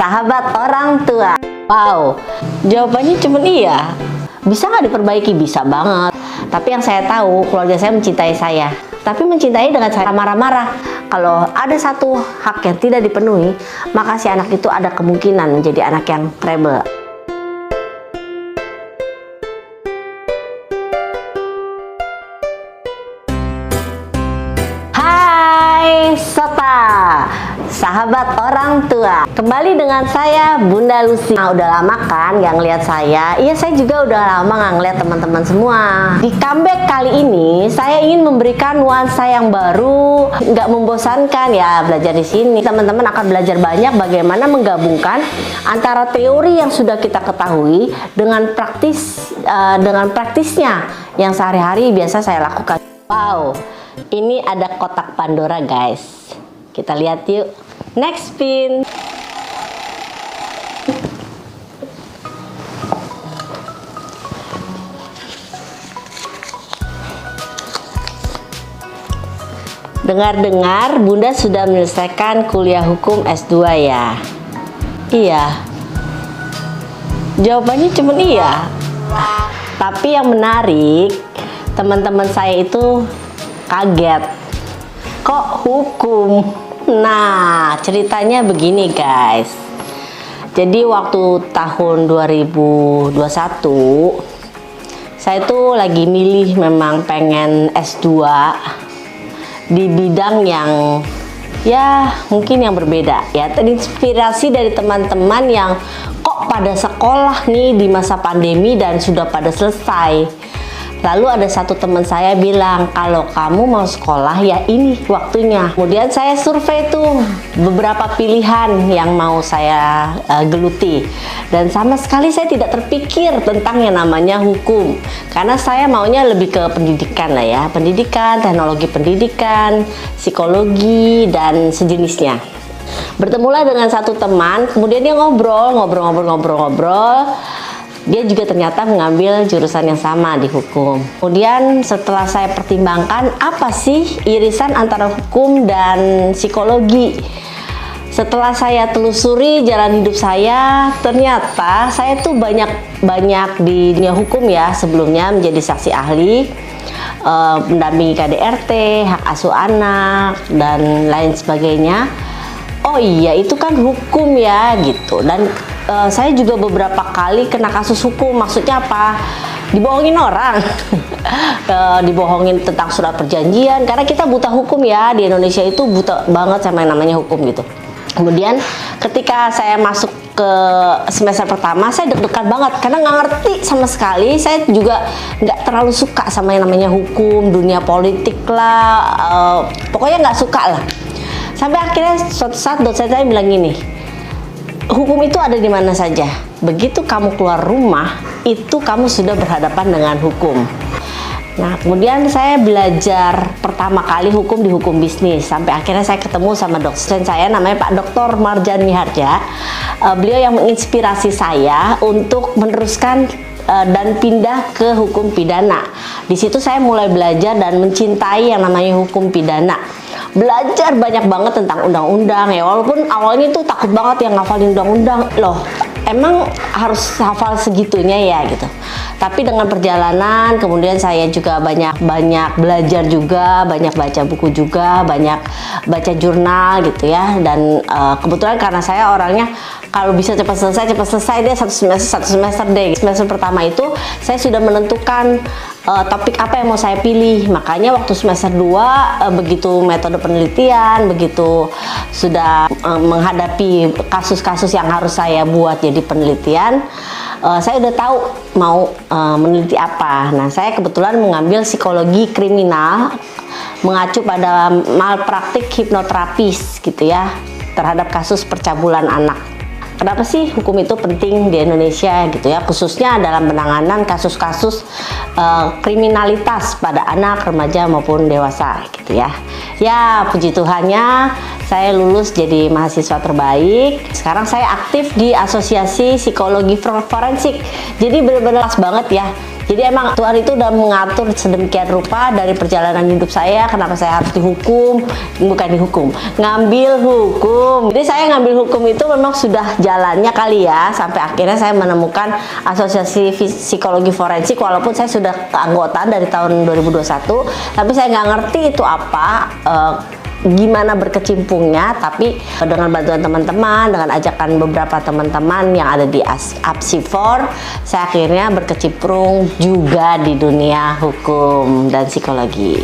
sahabat orang tua. Wow, jawabannya cuma iya. Bisa nggak diperbaiki? Bisa banget. Tapi yang saya tahu, keluarga saya mencintai saya. Tapi mencintai dengan cara marah-marah. Kalau ada satu hak yang tidak dipenuhi, maka si anak itu ada kemungkinan menjadi anak yang rebel. Hai Sota, sahabat orang tua. Kembali dengan saya Bunda Lucy. Nah, udah lama kan nggak ngeliat saya? Iya, saya juga udah lama nggak ngeliat teman-teman semua. Di comeback kali ini, saya ingin memberikan nuansa yang baru, nggak membosankan ya belajar di sini. Teman-teman akan belajar banyak bagaimana menggabungkan antara teori yang sudah kita ketahui dengan praktisnya yang sehari-hari biasa saya lakukan. Wow, ini ada kotak Pandora guys. Kita lihat yuk. Next pin. Dengar-dengar Bunda sudah menyelesaikan kuliah hukum S2 ya? Iya. Jawabannya cuma iya. Tapi yang menarik, teman-teman saya itu kaget. Kok hukum? Nah, ceritanya begini guys. Jadi waktu tahun 2021, saya tuh lagi milih memang pengen S2 di bidang yang ya mungkin yang berbeda ya. Terinspirasi dari teman-teman yang kok pada sekolah nih di masa pandemi dan sudah pada selesai. Lalu ada satu teman saya bilang, kalau kamu mau sekolah ya ini waktunya. Kemudian saya survei tuh beberapa pilihan yang mau saya geluti. Dan sama sekali saya tidak terpikir tentang yang namanya hukum. Karena saya maunya lebih ke pendidikan lah ya. Pendidikan, teknologi pendidikan, psikologi, dan sejenisnya. Bertemulah dengan satu teman, kemudian dia ngobrol. Dia juga ternyata mengambil jurusan yang sama di hukum. Kemudian setelah saya pertimbangkan, apa sih irisan antara hukum dan psikologi? Setelah saya telusuri jalan hidup saya, ternyata saya tuh banyak di dunia hukum ya, sebelumnya menjadi saksi ahli, mendampingi KDRT, hak asuh anak, dan lain sebagainya. Oh iya, itu kan hukum ya gitu. Dan saya juga beberapa kali kena kasus hukum. Maksudnya apa? Dibohongin orang. Dibohongin tentang surat perjanjian. Karena kita buta hukum ya. Di Indonesia itu buta banget sama yang namanya hukum gitu. Kemudian ketika saya masuk ke semester pertama, saya deg-degan banget karena nggak ngerti sama sekali. Saya juga nggak terlalu suka sama yang namanya hukum, dunia politik lah, pokoknya nggak suka lah. Sampai akhirnya suatu saat dosen saya bilang gini, hukum itu ada di mana saja. Begitu kamu keluar rumah, itu kamu sudah berhadapan dengan hukum. Nah, kemudian saya belajar pertama kali hukum di hukum bisnis. Sampai akhirnya saya ketemu sama dosen saya, namanya Pak Dr. Marjan Miharja. Beliau yang menginspirasi saya untuk meneruskan dan pindah ke hukum pidana. Di situ saya mulai belajar dan mencintai yang namanya hukum pidana. Belajar banyak banget tentang undang-undang ya, walaupun awalnya tuh takut banget yang ngafalin undang-undang. Loh, emang harus hafal segitunya ya gitu. Tapi dengan perjalanan kemudian saya juga banyak belajar juga, banyak baca buku juga, banyak baca jurnal gitu ya. Dan kebetulan karena saya orangnya kalau bisa cepat selesai deh, satu semester deh. Semester pertama itu saya sudah menentukan topik apa yang mau saya pilih. Makanya waktu semester 2 begitu metode penelitian, begitu sudah menghadapi kasus-kasus yang harus saya buat jadi penelitian, saya udah tahu mau meneliti apa. Nah, saya kebetulan mengambil psikologi kriminal, mengacu pada malpraktik hipnoterapis gitu ya, terhadap kasus percabulan anak. Kenapa sih hukum itu penting di Indonesia gitu ya, khususnya dalam penanganan kasus-kasus kriminalitas pada anak, remaja maupun dewasa gitu ya. Ya, puji Tuhannya saya lulus jadi mahasiswa terbaik. Sekarang saya aktif di Asosiasi Psikologi Forensik. Jadi benar-benar pas banget ya. Jadi emang Tuhan itu udah mengatur sedemikian rupa dari perjalanan hidup saya, kenapa saya harus dihukum, bukan dihukum, ngambil hukum. Jadi saya ngambil hukum itu memang sudah jalannya kali ya, sampai akhirnya saya menemukan Asosiasi Psikologi Forensik, walaupun saya sudah keanggotaan dari tahun 2021, tapi saya nggak ngerti itu apa, gimana berkecimpungnya. Tapi dengan bantuan teman-teman, dengan ajakan beberapa teman-teman yang ada di APSI4, saya akhirnya berkecimpung juga di dunia hukum dan psikologi.